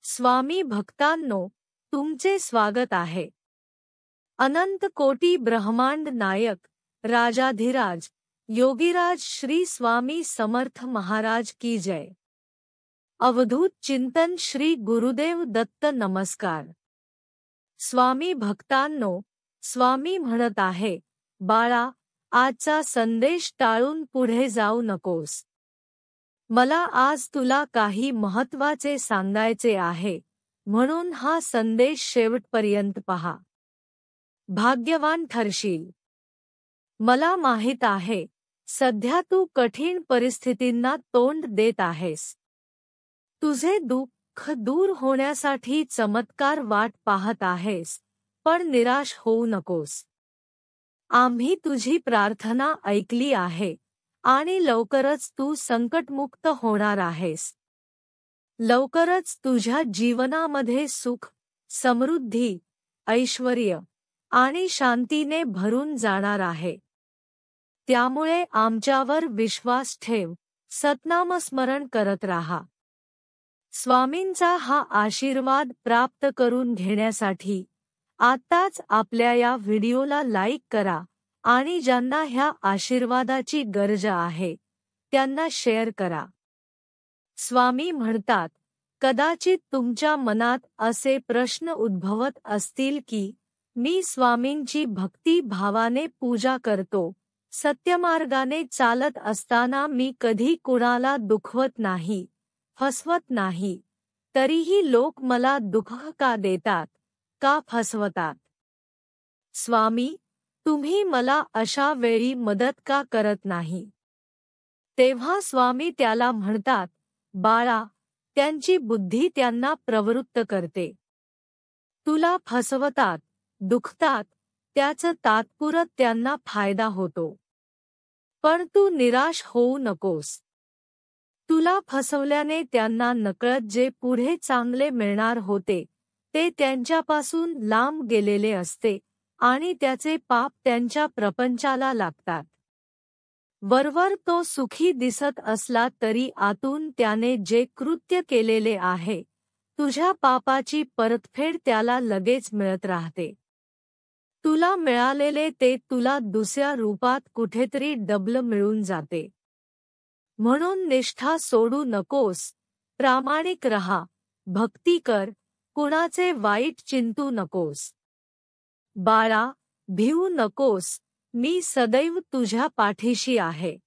स्वामी भक्तांनो, तुमचे स्वागत आहे. अनंत कोटी ब्रह्मांड नायक, राजाधिराज, योगीराज श्री स्वामी समर्थ महाराज की जय. अवधूत चिंतन श्री गुरुदेव दत्त नमस्कार. स्वामी भक्तांनो, स्वामी म्हणत आहे, बाळा, आजचा संदेश टाळून पुढे जाऊ नकोस. मला आज तुला काही महत्त्वाचे सांगायचे आहे, म्हणून हा संदेश शेवटपर्यंत पहा. भाग्यवान ठरशील. मला माहित आहे, सध्या तू कठीण परिस्थितींना तोंड देत आहेस. तुझे दुःख दूर होण्यासाठी चमत्कार वाट पाहत आहेस, पण निराश होऊ नकोस. आम्ही तुझी प्रार्थना ऐकली आहे आणि लवकरच तू संकटमुक्त होणार आहेस. लवकरच तुझ्या जीवनामध्ये सुख, समृद्धी, ऐश्वर्य आणि शांतीने भरून जाणार आहे. त्यामुळे आमच्यावर विश्वास ठेव, सतनामस्मरण करत राहा. स्वामींचा हा आशीर्वाद प्राप्त करून घेण्यासाठी आत्ताच आपल्या या व्हिडिओला लाईक करा आणि ज्यांना ह्या आशीर्वादाची गरज आहे त्यांना शेअर करा. स्वामी म्हणतात, कदाचित तुमच्या मनात असे प्रश्न उद्भवत असतील की मी स्वामींची भक्ती भावाने पूजा करतो, सत्यमार्गाने चालत असताना मी कधी कुणाला दुखवत नाही, फसवत नाही, तरीही लोक मला दुःख का देतात, का फसवतात? स्वामी, तुम्ही मला अशा वेळी मदत का करत नाही? तेव्हा स्वामी त्याला म्हणतात, बाळा, त्यांची बुद्धी त्यांना प्रवृत्त करते. तुला फसवतात, दुखतात, त्याचं तात्पुरत त्यांना फायदा होतो. पण तू निराश होऊ नकोस. तुला फसवल्याने त्यांना नकळत जे पुढे चांगले मिळणार होते ते त्यांच्यापासून लांब गेलेले असते आणि त्याचे पाप त्यांच्या प्रपंचाला लागतात. वरवर तो सुखी दिसत असला तरी आतून त्याने जे कृत्य केलेले आहे, तुझ्या पापाची परतफेड त्याला लगेच मिळत राहते. तुला मिळालेले ते तुला दुसऱ्या रूपात कुठेतरी डबल मिळून जाते. म्हणून निष्ठा सोडू नकोस, प्रामाणिक रहा, भक्ती कर, कुणाचे वाईट चिंतू नकोस. बाळा, भिवू नकोस, मी सदैव तुझ्या पाठीशी आहे.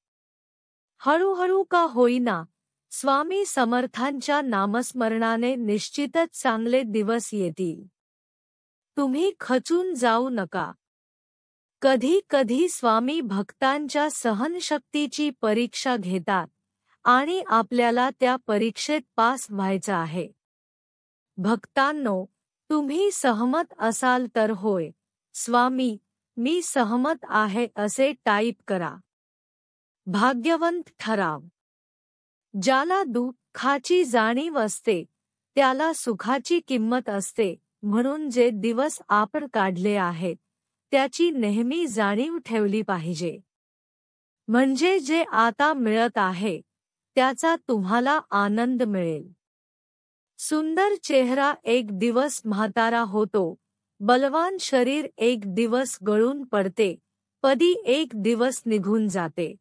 हळूहळू का होईना, स्वामी समर्थांच्या नामस्मरणाने निश्चितच चांगले दिवस येतील. तुम्ही खचून जाऊ नका. कधी कधी स्वामी भक्तांच्या सहनशक्तीची परीक्षा घेतात आणि आपल्याला त्या परीक्षेत पास व्हायचं आहे. भक्तांनो, तुम्ही सहमत असाल तर होय, स्वामी, मी सहमत आहे असे टाईप करा. भाग्यवंत ठराव. ज्याला दुःखाची जाणीव असते त्याला सुखाची किंमत असते. म्हणून जे दिवस आपण काढले आहेत त्याची नेहमी जाणीव ठेवली पाहिजे. म्हणजे जे आता मिळत आहे त्याचा तुम्हाला आनंद मिळेल. सुंदर चेहरा एक दिवस म्हातारा होतो, बलवान शरीर एक दिवस गळून पडते, पदी एक दिवस निघून जाते.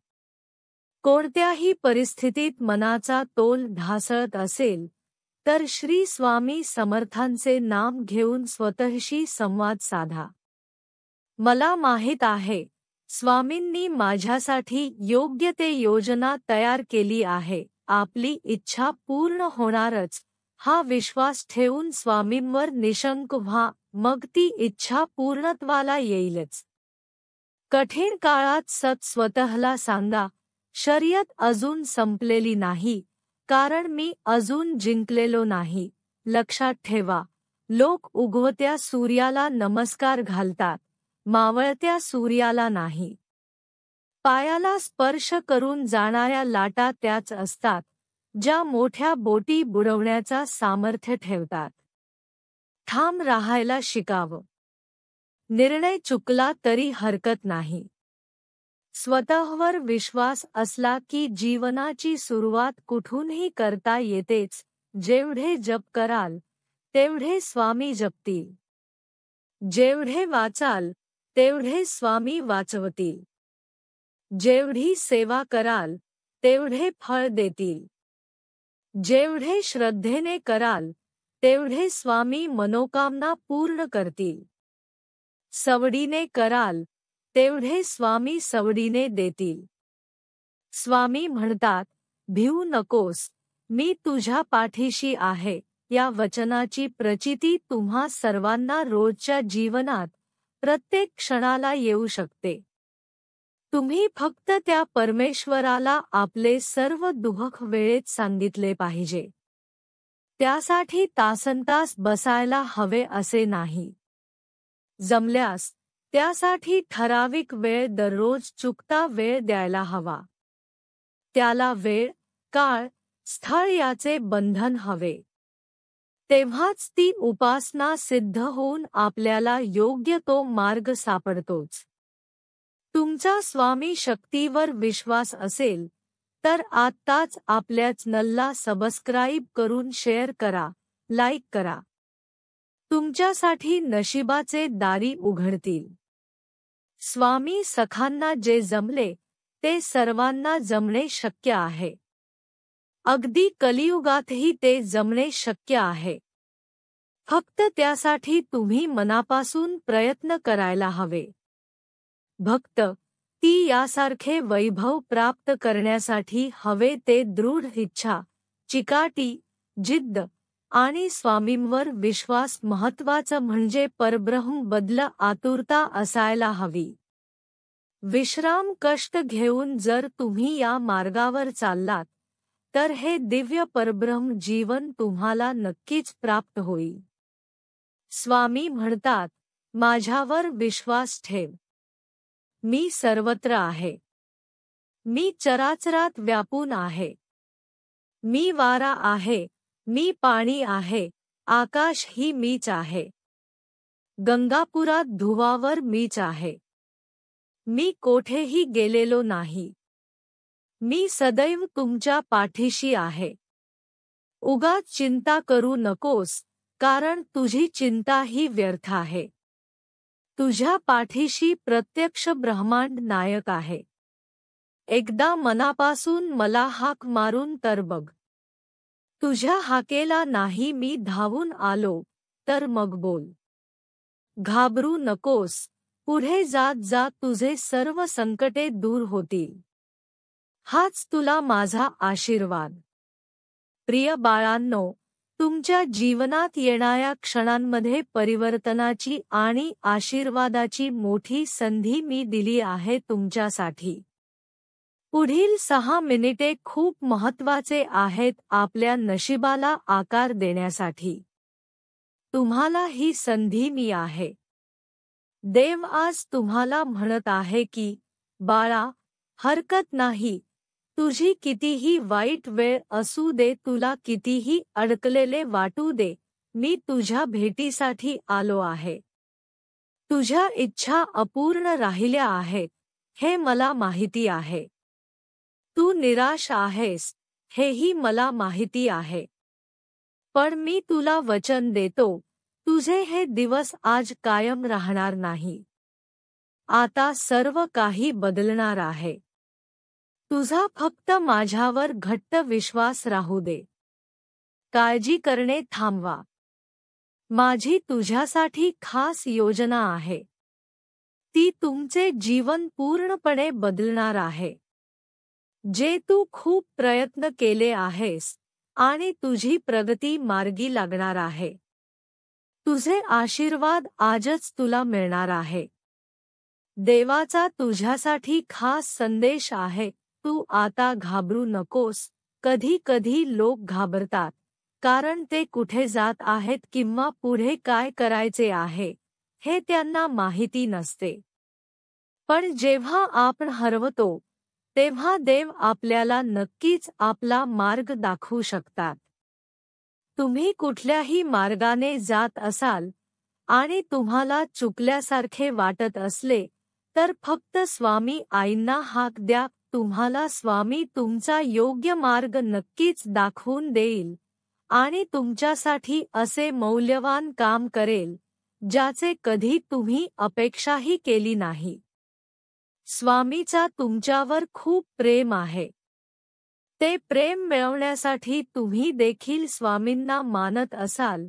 कोणत्याही परिस्थितीत मनाचा तोल ढासळत असेल तर श्री स्वामी समर्थांचे नाम घेऊन स्वतःशी संवाद साधा. मला माहित आहे, स्वामींनी माझ्यासाठी योग्य ते योजना तयार केली आहे. आपली इच्छा पूर्ण होणारच, हा विश्वास ठेवून स्वामींवर निशंक व्हा, मग ती इच्छा पूर्णत्वाला येईलच. कठीण काळात स्वतःला सांगा, शर्यत अजून संपलेली नाही, कारण मी अजून जिंकलेलो नाही. लक्षात ठेवा, लोक उगवत्या सूर्याला नमस्कार घालतात, मावळत्या सूर्याला नाही. पायाला स्पर्श करून जाणाऱ्या लाटा त्याच असतात, ज्या मोठ्या बोटी बुडवण्याचा सामर्थ्य ठेवतात. ठाम राहायला शिकावं. निर्णय चुकला तरी हरकत नाही. स्वतःवर विश्वास असला की जीवनाची सुरुवात कुठूनही करता येतेच, जेवढे जप कराल तेवढे स्वामी जपतील, जेवढे वाचाल तेवढे स्वामी वाचवतील, जेवढी सेवा कराल तेवढे फळ देतील, जेवढे श्रद्धेने कराल तेवढे स्वामी मनोकामना पूर्ण करतील, सवडीने कराल तेवढे स्वामी सवडीने देतील. स्वामी म्हणतात, भिवू नकोस, मी तुझ्या पाठीशी आहे. या वचनाची प्रचिती तुम्हा सर्वांना रोजच्या जीवनात प्रत्येक क्षणाला येऊ शकते. तुम्ही फक्त त्या परमेश्वराला आपले सर्व दुःख वेळेत सांगितले पाहिजे. त्यासाठी तासनतास बसायला हवे असे नाही. जमल्यास त्यासाठी ठराविक वेळ दररोज चुकता वेळ द्यायला हवा. त्याला वेळ, काळ, स्थळ याचे बंधन हवे. तेव्हाच ती उपासना सिद्ध होऊन आपल्याला योग्य तो मार्ग सापडतोच. तुमचा स्वामी शक्तीवर विश्वास असेल तर आत्ताच आपल्या चॅनलला सबस्क्राईब करून शेअर करा, लाईक करा. तुमच्यासाठी नशिबाचे दारी उघडतील. स्वामी सखांना जे जमले ते सर्वांना जमणे शक्य आहे. अगदी कलियुगातही ते जमणे शक्य आहे. फक्त त्यासाठी तुम्ही मनापासून प्रयत्न करायला हवे. भक्त ती यासारखे वैभव प्राप्त करण्यासाठी हवे ते दृढ इच्छा, चिकाटी, जिद्द आणि स्वामींवर विश्वास. महत्त्वाचं म्हणजे परब्रह्म बद्दल आतुरता असायला हवी. विश्राम कष्ट घेऊन जर तुम्ही या मार्गावर चाललात तर हे दिव्य परब्रह्म जीवन तुम्हाला नक्कीच प्राप्त होईल. स्वामी म्हणतात, माझ्यावर विश्वास ठेव. मी सर्वत्र आहे. मी चराचरात व्यापून आहे. मी वारा आहे, मी पाणी आहे, आकाश ही मीच आहे. गंगापुरात धुवावर मीच आहे. मी कोठेही गेलेलो नाही. मी सदैव तुमच्या पाठीशी आहे. उगाच चिंता करू नकोस, कारण तुझी चिंता ही व्यर्थ आहे. तुझ्या पाठीशी प्रत्यक्ष ब्रह्मांड नायक आहे. एकदा मनापासून मला हाक मारून तर बघ. तुझ्या हाकेला नाही मी धावून आलो तर मग बोल. घाबरू नकोस, पुढे जात जात तुझे सर्व संकटे दूर होतील. हाच तुला माझा आशीर्वाद. प्रिय बाळांनो, तुमच्या जीवनात येणाऱ्या क्षणांमध्ये परिवर्तनाची आणि आशीर्वादाची मोठी संधी मी दिली आहे तुमच्यासाठी. पुढील 6 मिनिटे खूप महत्त्वाचे आहेत आपल्या नशिबाला आकार देण्यासाठी. तुम्हाला ही संधी मी आहे. देव आज तुम्हाला म्हणत आहे की, बाळा, हरकत नाही. तुझी कितीही वाईट वेळ असू दे, तुला कितीही अडकलेले वाटू दे, मी तुझ्या भेटीसाठी आलो आहे. तुझ्या इच्छा अपूर्ण राहिल्या आहेत, हे मला माहिती आहे. तू निराश आहेस, हेही मला माहिती आहे. पण मी तुला वचन देतो, तुझे हे दिवस आज कायम राहणार नाही. आता सर्व काही बदलणार आहे. तुझा फक्त माझ्यावर घट्ट विश्वास राहू दे. काळजी करणे थांबवा. माझी तुझ्यासाठी खास योजना आहे. ती तुमचे जीवन पूर्णपणे बदलणार आहे. जे तू खूप प्रयत्न केले आहेस आणि तुझी प्रगती मार्गी लागणार आहे. तुझे आशीर्वाद आजच तुला मिळणार आहे. देवाचा तुझ्यासाठी खास संदेश आहे. तू आता घाबरू नकोस. कधी कधी लोक घाबरतात, कारण ते कुठे जात आहेत किंवा पुढे काय करायचे आहे हे त्यांना माहिती नसते. पण जेव्हा आपण हरवतो, तेव्हा देव आपल्याला नक्कीच आपला मार्ग दाखवू शकतात. तुम्ही कुठल्याही मार्गाने जात असाल आणि तुम्हाला चुकल्यासारखे वाटत असले, तर फक्त स्वामी आईंना हाक द्या. तुम्हाला स्वामी तुमचा योग्य मार्ग नक्कीच दाखवून देईल आणि तुमच्यासाठी असे मौल्यवान काम करेल ज्याचे कधी तुम्ही अपेक्षाही केली नाही. स्वामीचा तुमच्यावर खूप प्रेम आहे. ते प्रेम मिळवण्यासाठी तुम्ही देखील स्वामींना मानत असाल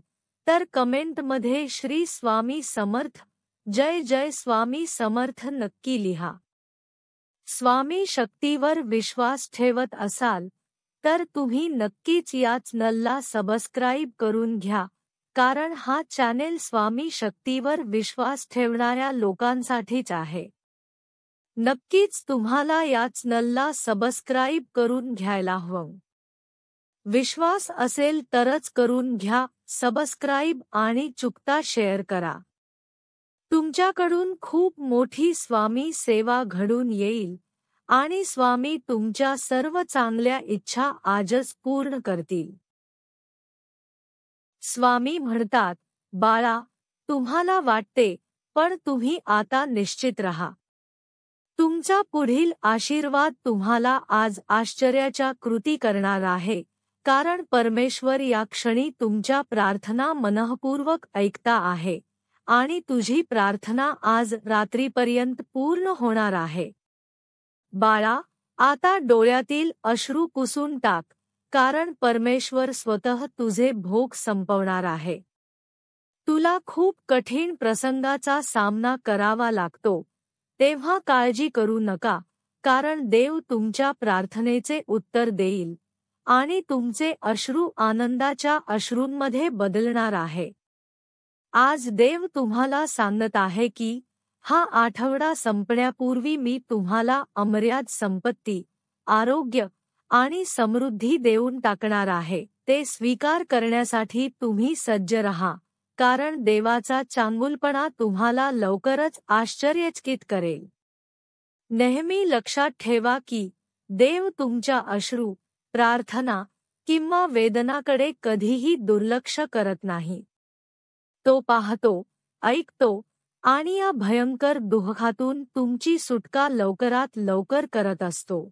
तर कमेंटमध्ये श्री स्वामी समर्थ, जय जय स्वामी समर्थ नक्की लिहा. स्वामी शक्तीवर विश्वास ठेवत असाल तर तुम्ही नक्कीच या चॅनलला सबस्क्राईब करून घ्या, कारण हा चॅनेल स्वामी शक्तीवर विश्वास ठेवणाऱ्या लोकांसाठीच आहे. नक्कीच तुम्हाला या चॅनलला सबस्क्राईब करून घ्यायला हवं. विश्वास असेल तरच करून घ्या सबस्क्राईब आणि चुकता शेअर करा. तुमच्याकडून खूप मोठी स्वामी सेवा घडून येईल आणि स्वामी तुमच्या सर्व चांगल्या इच्छा आजच पूर्ण करतील. स्वामी म्हणतात, बाळा, तुम्हाला वाटते, पण तुम्ही आता निश्चित राहा. तुमचा पुढील आशीर्वाद तुम्हाला आज आश्चर्याच्या कृती करणार आहे, कारण परमेश्वर या क्षणी तुमच्या प्रार्थना मनःपूर्वक ऐकता आहे आणि तुझी प्रार्थना आज रात्रीपर्यंत पूर्ण होणार आहे. बाळा, आता डोळ्यातील अश्रू पुसून टाक, कारण परमेश्वर स्वतः तुझे भोग संपवणार आहे. तुला खूप कठीण प्रसंगाचा सामना करावा लागतो, तेव्हा काळजी करू नका, कारण देव तुमच्या प्रार्थनेचे उत्तर देईल आणि तुमचे अश्रू आनंदाच्या अश्रूंमध्ये बदलणार आहे. आज देव तुम्हाला सांगत आहे की हा आठवडा संपण्यापूर्वी मी तुम्हाला अमर्याद संपत्ती, आरोग्य आणि समृद्धी देऊन टाकणार आहे. ते स्वीकार करण्यासाठी तुम्ही सज्ज रहा, कारण देवाचा चांगुलपणा तुम्हाला लवकरच आश्चर्यचकित करेल. नेहमी लक्षात ठेवा की देव तुमच्या अश्रू, प्रार्थना किंवा वेदनाकडे कधीही दुर्लक्ष करत नाही. तो पाहतो, ऐकतो आणि या भयंकर दुःखातून तुमची सुटका लवकरात लवकर करत असतो.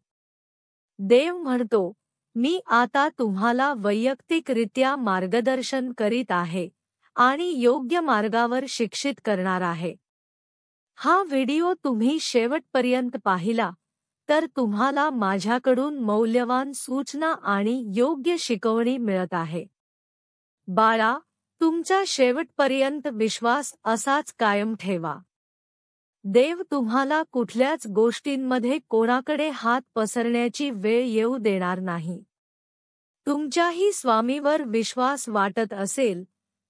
देव म्हणतो, मी आता तुम्हाला वैयक्तिकरित्या मार्गदर्शन करीत आहे आणि योग्य मार्गावर शिक्षित करणार आहे. हा व्हिडिओ तुम्ही शेवटपर्यंत पाहिला तर तुम्हाला माझ्याकडून मौल्यवान सूचना आणि योग्य शिकवणी मिळत आहे. बाळा, तुमचा शेवटपर्यंत विश्वास असाच कायम ठेवा. देव तुम्हाला कुठल्याच गोष्टींमध्ये कोणाकडे हात पसरण्याची वेळ येऊ देणार नाही. तुमच्याही स्वामीवर विश्वास वाटत असेल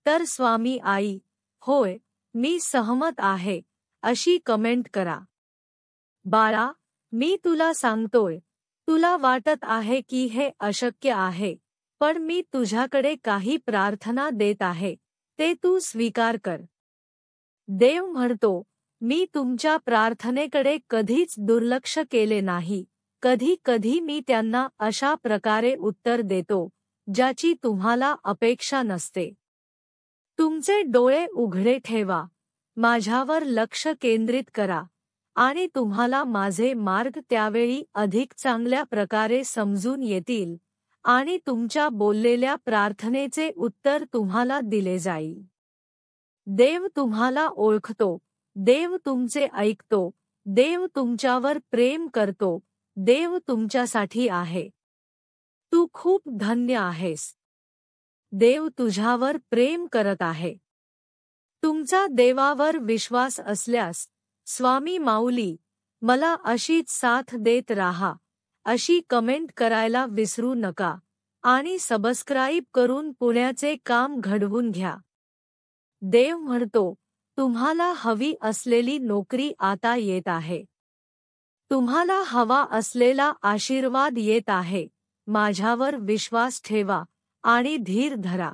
तर स्वामी आई, होय, मी सहमत आहे, अशी कमेंट करा. बाळा, मी तुला सांगतोय, तुला वाटत आहे की हे अशक्य आहे, पण मी तुझ्याकडे काही प्रार्थना देत आहे, ते तू स्वीकार कर. देव म्हणतो, मी तुमच्या प्रार्थनेकडे कधीच दुर्लक्ष केले नाही. कधी कधी मी त्यांना अशा प्रकारे उत्तर देतो, ज्याची तुम्हाला अपेक्षा नसते. तुमचे डोळे उघडे ठेवा, माझ्यावर लक्ष केंद्रित करा आणि तुम्हाला माझे मार्ग त्यावेळी अधिक चांगल्या प्रकारे समजून येतील आणि तुमच्या बोललेल्या प्रार्थनेचे उत्तर तुम्हाला दिले जाईल. देव तुम्हाला ओळखतो, देव तुमचे ऐकतो, देव तुमच्यावर प्रेम करतो, देव तुमच्यासाठी आहे. तू खूप धन्य आहेस. देव तुझ्यावर प्रेम करत आहे. तुमचा देवावर विश्वास असल्यास, स्वामी माऊली, मला अशीच साथ देत राहा, अशी कमेंट करायला विसरू नका आणि सबस्क्राईब करून पुण्याचे काम घडवून घ्या. देव म्हणतो, तुम्हाला हवी असलेली नोकरी आता येत आहे. तुम्हाला हवा असलेला आशीर्वाद येत आहे. माझ्यावर विश्वास ठेवा आणि धीर धरा.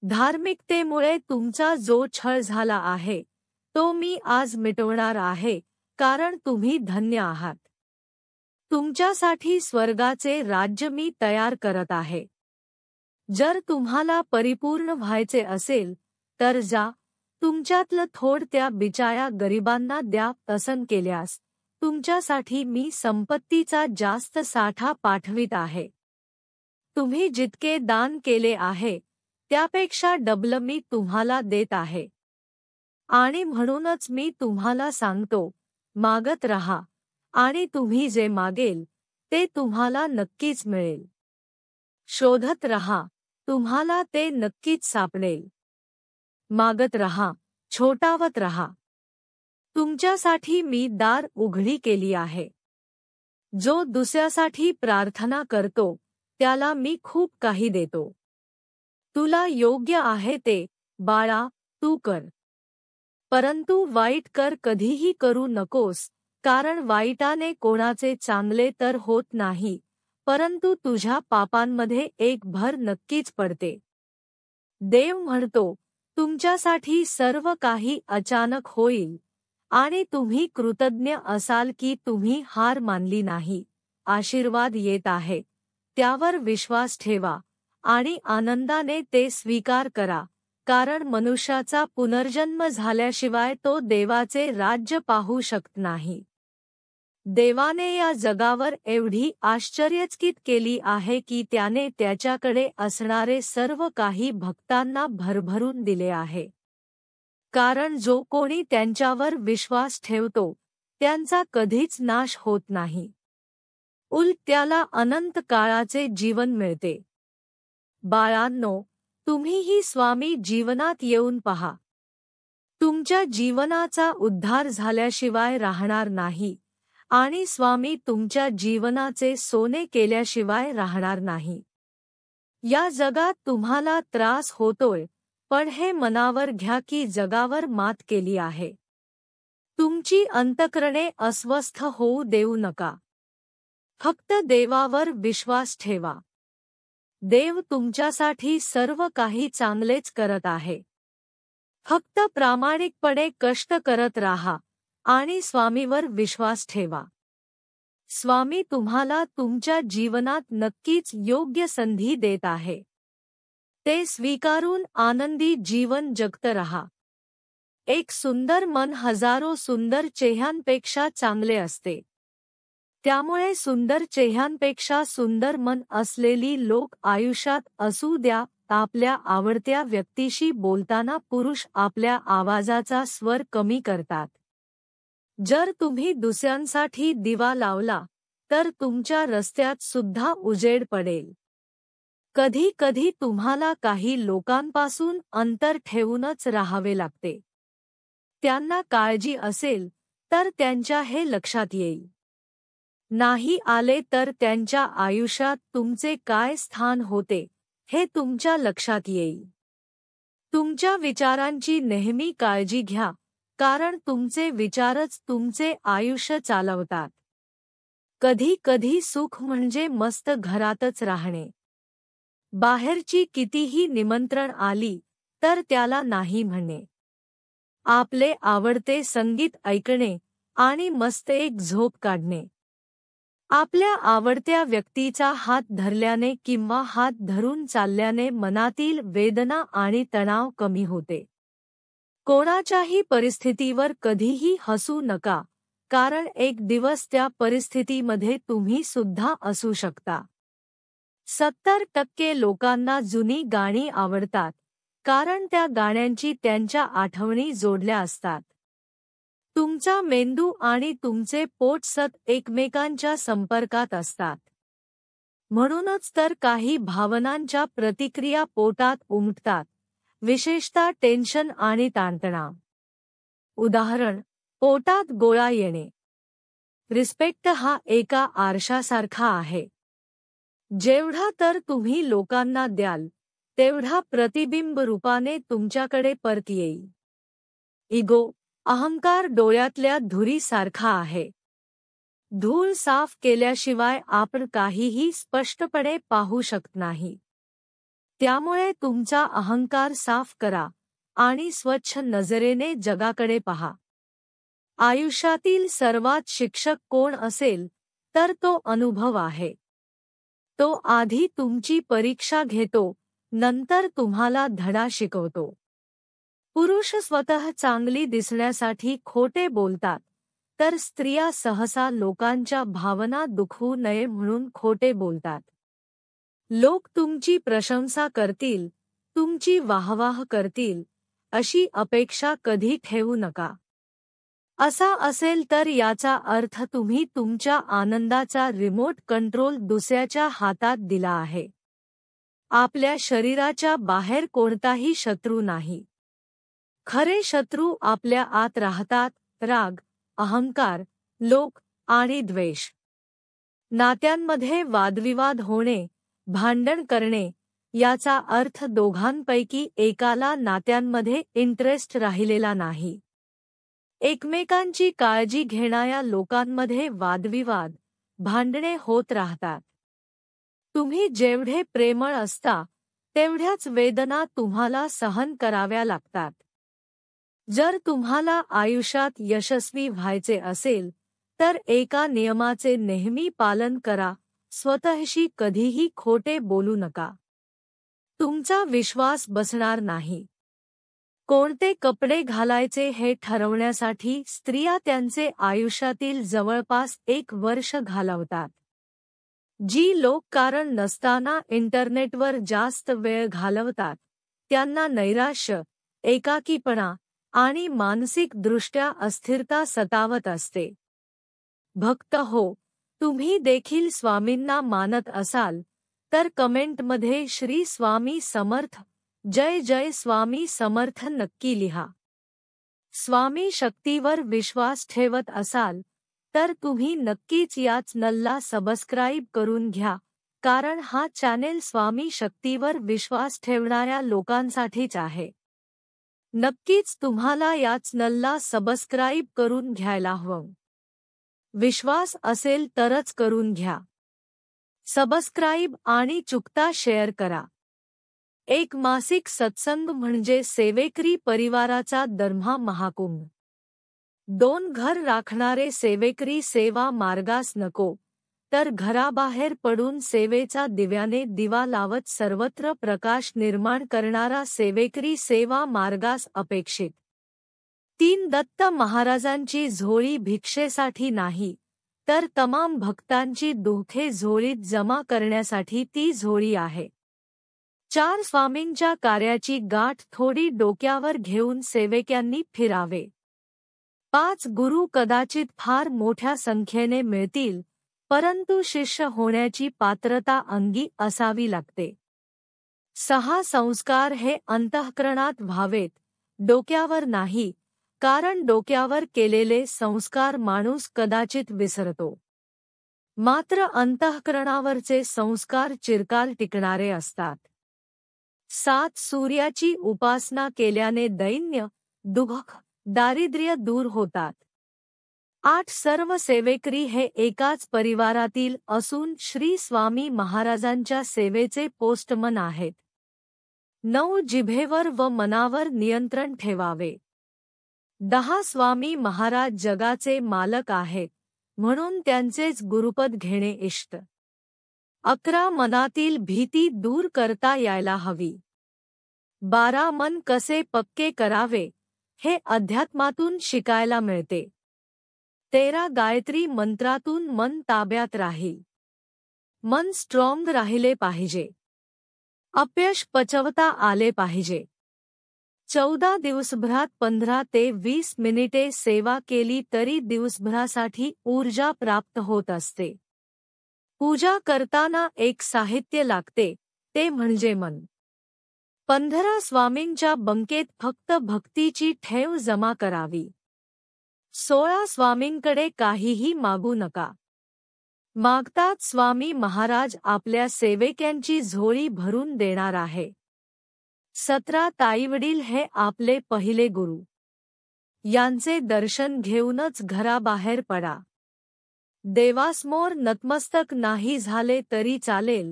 धार्मिकतेमुळे तुमचा जो छळ झाला आहे, तो मी आज मिटवणार आहे, कारण तुम्ही धन्य आहात. तुमच्यासाठी स्वर्गाचे राज्य मी तयार करत आहे. जर तुम्हाला परिपूर्ण व्हायचे असेल तर जा, तुमच्यातलं थोड त्या बिचाऱ्या गरिबांना द्या. तसं केल्यास तुमच्यासाठी मी संपत्तीचा जास्त साठा पाठवित आहे. तुम्ही जितके दान केले आहे त्यापेक्षा डबल मी तुम्हाला देत आहे. आणि म्हणूनच मी तुम्हाला सांगतो, मागत रहा आणि तुम्ही जे मागेल ते तुम्हाला नक्कीच मिळेल. शोधत रहा, तुम्हाला ते नक्कीच सापडेल. मागत रहा, छोटावत रहा. तुमच्यासाठी मी दार उघडी केली आहे. जो दुसऱ्यासाठी प्रार्थना करतो त्याला मी खूप काही देतो. तुला योग्य आहे ते, बाळा, तू कर. परंतु वाईट कर कधीही करू नकोस, कारण वाईटाने कोणाचे चांगले तर होत नाही, परंतु तुझ्या पापांमध्ये एक भर नक्कीच पडते. देव म्हणतो, तुमच्यासाठी सर्व काही अचानक होईल आणि तुम्ही कृतज्ञ असाल की तुम्ही हार मानली नाही. आशीर्वाद येत आहे, त्यावर विश्वास ठेवा आणि आनंदाने ते स्वीकार करा, कारण मनुष्याचा पुनर्जन्म झाल्याशिवाय तो देवाचे राज्य पाहू शकत नाही. देवाने या जगावर एवढी आश्चर्यचकित केली आहे की त्याने त्याच्याकडे असणारे सर्व काही भक्तांना भरभरून दिले आहे. कारण जो कोणी त्यांच्यावर विश्वास ठेवतो त्यांचा कधीच नाश होत नाही, उलट त्याला अनंत काळाचे जीवन मिळते. बाळांनो, तुम्हीही स्वामी जीवनात येऊन पहा. तुमच्या जीवनाचा उद्धार झाल्याशिवाय राहणार नाही आणि स्वामी तुमच्या जीवनाचे सोने केल्याशिवाय राहणार नाही. या जगात तुम्हाला त्रास होतोय, पण हे मनावर घ्या की जगावर मात केली आहे. तुमची अंतःकरणे अस्वस्थ होऊ देऊ नका. फक्त देवावर विश्वास ठेवा. देव तुमच्यासाठी सर्व काही चांगलेच करत आहे. फक्त प्रामाणिकपणे कष्ट करत राहा आणि स्वामीवर विश्वास ठेवा. स्वामी तुम्हाला तुमच्या जीवनात नक्कीच योग्य संधी देत आहे. ते स्वीकारून आनंदी जीवन जगत रहा. एक सुंदर मन हजारो सुंदर चेहऱ्यांपेक्षा चांगले असते. त्यामुळे सुंदर चेहऱ्यांपेक्षा सुंदर मन असलेली लोक आयुष्यात असू द्या. आपल्या आवडत्या व्यक्तीशी बोलताना पुरुष आपल्या आवाजाचा स्वर कमी करतात. जर तुम्ही दुसऱ्यांसाठी दिवा लावला तर तुमच्या रस्त्यात सुद्धा उजेड पडेल. कधी कधी तुम्हाला काही लोकांपासून अंतर ठेवूनच राहावे लागते. त्यांना काळजी असेल तर त्यांच्या हे लक्षात येईल. नाही आले तर त्यांच्या आयुष्यात तुमचे काय स्थान होते हे तुमच्या लक्षात येईल. तुमच्या विचारांची नेहमी काळजी घ्या, कारण तुमचे विचारच तुमचे आयुष्य चालवतात. कधी कधी सुख म्हणजे मस्त घरातच राहणे. बाहेरची कितीही निमंत्रण आली तर त्याला नाही म्हणणे. आपले आवडते संगीत ऐकणे आणि मस्त एक झोप काढणे. आपल्या आवडत्या व्यक्तीचा हात धरल्याने किंवा हात धरून चालल्याने मनातील वेदना आणि तणाव कमी होते. कोणाच्याही परिस्थितीवर कधीही हसू नका, कारण एक दिवस त्या परिस्थितीमध्ये तुम्ही सुद्धा असू शकता. 70% लोकांना जुनी गाणी आवडतात, कारण त्या गाण्यांची त्यांच्या आठवणी जोडल्या असतात. तुमचा मेंदू आणि तुमचे पोट सतत एकमेकांच्या संपर्कात असतात. म्हणूनच तर काही भावनांच्या प्रतिक्रिया पोटात उमटतात, विशेषतः टेन्शन आणि ताणतणाव. उदाहरण, पोटात गोळा येणे. रिस्पेक्ट हा एका आरशासारखा आहे. जेवढा तर तुम्ही लोकांना द्याल तेवढा प्रतिबिंब रूपाने तुमच्याकडे परत येईल. इगो, अहंकार डोळ्यातल्या धुरीसारखा आहे. धूळ साफ केल्याशिवाय आपण काहीही स्पष्टपणे पाहू शकत नाही. त्यामुळे तुमचा अहंकार साफ करा आणि स्वच्छ नजरेने जगाकडे पहा. आयुष्यातील सर्वात शिक्षक कोण असेल तर तो अनुभव आहे. तो आधी तुमची परीक्षा घेतो, नंतर तुम्हाला धडा शिकवतो. पुरुष स्वतः चांगली दिसण्यासाठी खोटे बोलतात, तर स्त्रिया सहसा लोकांच्या भावना दुखवू नये म्हणून खोटे बोलतात. लोक तुमची प्रशंसा करतील, तुमची वाहवाह करतील, अशी अपेक्षा कधी ठेवू नका. असा असेल तर याचा अर्थ तुम्ही तुमच्या आनंदाचा रिमोट कंट्रोल दुसऱ्याच्या हातात दिला आहे. आपल्या शरीराच्या बाहेर कोणताही शत्रू नाही. खरे शत्रू आपल्या आत राहतात: राग, अहंकार, लोक आणि द्वेष. नात्यांमध्ये वादविवाद होणे, भांडण करणे, याचा अर्थ दोघांपैकी एकाला नात्यांमध्ये इंटरेस्ट राहिलेला नाही. एकमेकांची काळजी घेणाऱ्या लोकांमध्ये वादविवाद, भांडणे होत राहतात. तुम्ही जेवढे प्रेमळ असता, तेवढ्याच वेदना तुम्हाला सहन कराव्या लागतात. जर तुम्हाला आयुष्यात यशस्वी व्हायचे असेल, तर एका नियमाचे नेहमी पालन करा: स्वतःशी कधीही खोटे बोलू नका. तुमचा विश्वास बसणार नाही. कोणते कपडे घालायचे हे ठरवण्यासाठी स्त्रिया त्यांचे आयुष्यातील जवळपास 1 वर्ष घालवतात. जी लोक कारण नसताना इंटरनेटवर जास्त वेळ घालवतात, त्यांना नैराश्य, एकाकीपणा आणि मानसिकदृष्ट्या अस्थिरता सतावत असते. भक्त हो, तुम्ही देखील स्वामींना मानत असाल, तर कमेंटमध्ये श्री स्वामी समर्थ, जय जय स्वामी समर्थ नक्की लिहा. स्वामी शक्तीवर विश्वास ठेवत असाल, तर तुम्ही नक्कीच या चॅनलला सबस्क्राईब करून घ्या, कारण हा चॅनेल स्वामी शक्तीवर विश्वास ठेवणाऱ्या लोकांसाठीच आहे. नक्कीच तुम्हाला या चॅनलला सबस्क्राईब करून घ्यायला हवं. विश्वास असेल तरच करून घ्या. सबस्क्राईब आणि चुकता शेअर करा. एक मासिक सत्संग म्हणजे सेवेकरी परिवाराचा दरमहा महाकुंभ. 2 घर राखणारे सेवेकरी सेवा मार्गास नको, तर घराबाहेर पडून सेवेचा दिव्याने दिवा लावत सर्वत्र प्रकाश निर्माण करणारा सेवेकरी सेवा मार्गास अपेक्षित. 3 दत्त महाराजांची झोळी भिक्षेसाठी नाही, तर तमाम भक्तांची दुःखे झोळीत जमा करण्यासाठी ती झोळी आहे. 4 स्वामींच्या कार्याची गाठ थोडी डोक्यावर घेऊन सेवक्यांनी फिरावे. 5 गुरु कदाचित फार मोठ्या संख्येने मिळतील, परंतु शिष्य होण्याची पात्रता अंगी असावी लागते. 6 संस्कार हे अंतःकरणात व्हावेत, डोक्यावर नाही, कारण डोक्यावर केलेले संस्कार माणूस कदाचित विसरतो. मात्र अंतःकरणावरचे संस्कार चिरकाल टिकणारे असतात. 7 सूर्याची उपासना केल्याने दैन्य, दुःख, दारिद्र्य दूर होतात. 8 सर्व सेवेकरी हे एकाच परिवारातील असून श्री स्वामी महाराजांच्या सेवेचे पोस्टमन आहेत. 9 जिभेवर व मनावर नियंत्रण ठेवावे. 10 स्वामी महाराज जगाचे मालक आहेत, म्हणून त्यांचेच गुरुपद घेणे इष्ट. 11 मनातील भीती दूर करता यायला हवी. 12 मन कसे पक्के करावे, हे अध्यात्मातून शिकायला मिळते. 13 गायत्री मंत्रातून मन ताब्यात राहील. मन स्ट्रॉंग राहिले पाहिजे. अपयश पचवता आले पाहिजे. 14 दिवसभरात 15 ते 20 मिनिटे सेवा केली तरी दिवसभरासाठी ऊर्जा प्राप्त होत असते. पूजा करताना एक साहित्य लागते, ते म्हणजे मन. 15 स्वामींच्या बंकेत फक्त भक्तीची ठेव जमा करावी. 16 स्वामींकडे काहीही मागू नका. मागतात स्वामी महाराज आपल्या सेवक्यांची झोळी भरून देणार आहे. 17 ताईवडील हे आपले पहिले गुरु. यांचे दर्शन घेऊनच घराबाहेर पडा. देवासमोर नतमस्तक नाही झाले तरी चालेल,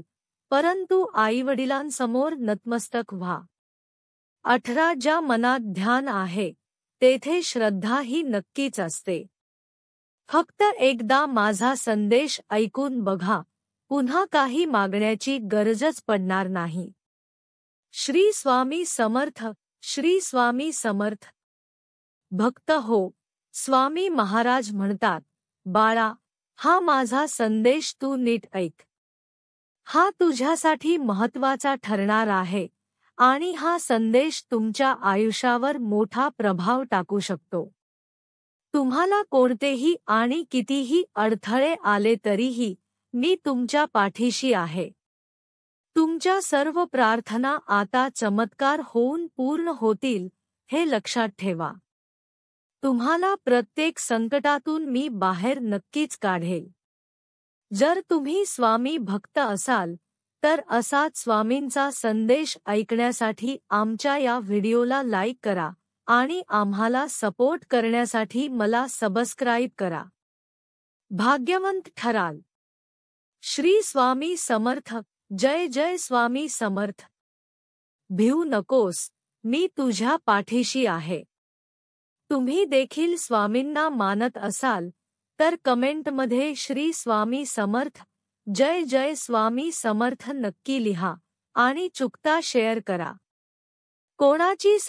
परंतु आईवडिलांसमोर नतमस्तक व्हा. 18 ज्या मनात ध्यान आहे, तेथे श्रद्धा ही नक्कीच असते. फक्त एकदा माझा संदेश ऐकून बघा, पुन्हा काही मागण्याची गरजच पडणार नाही. श्री स्वामी समर्थ, श्री स्वामी समर्थ. भक्त हो, स्वामी महाराज म्हणतात, बाळा, हा माझा संदेश तू नीट ऐक. हा तुझ्यासाठी महत्त्वाचा ठरणार आहे आणि हा संदेश तुमच्या आयुष्यावर मोठा प्रभाव टाकू शकतो. तुम्हाला कोणतेही आणि कितीही अडथळे आले तरीही मी तुमच्या पाठीशी आहे. तुमच्या सर्व प्रार्थना आता चमत्कार होऊन पूर्ण होतील हे लक्षात ठेवा. तुम्हाला प्रत्येक संकटातून मी बाहेर नक्कीच काढेल. जर तुम्ही स्वामी भक्त असाल तर असाच स्वामींचा संदेश ऐकण्यासाठी आमच्या या व्हिडिओला लाईक करा आणि आम्हाला सपोर्ट करण्यासाठी मला सबस्क्राईब करा. भाग्यवंत ठराल. श्री स्वामी समर्थ. जय जय स्वामी समर्थ. भिवू नकोस, मी तुझ्या पाठीशी आहे. तुम्ही देखील स्वामींना मानत असाल तर कमेंटमध्ये श्री स्वामी समर्थ, जय जय स्वामी समर्थ नक्की लिहा आणि चुकता शेअर करा. कोणाची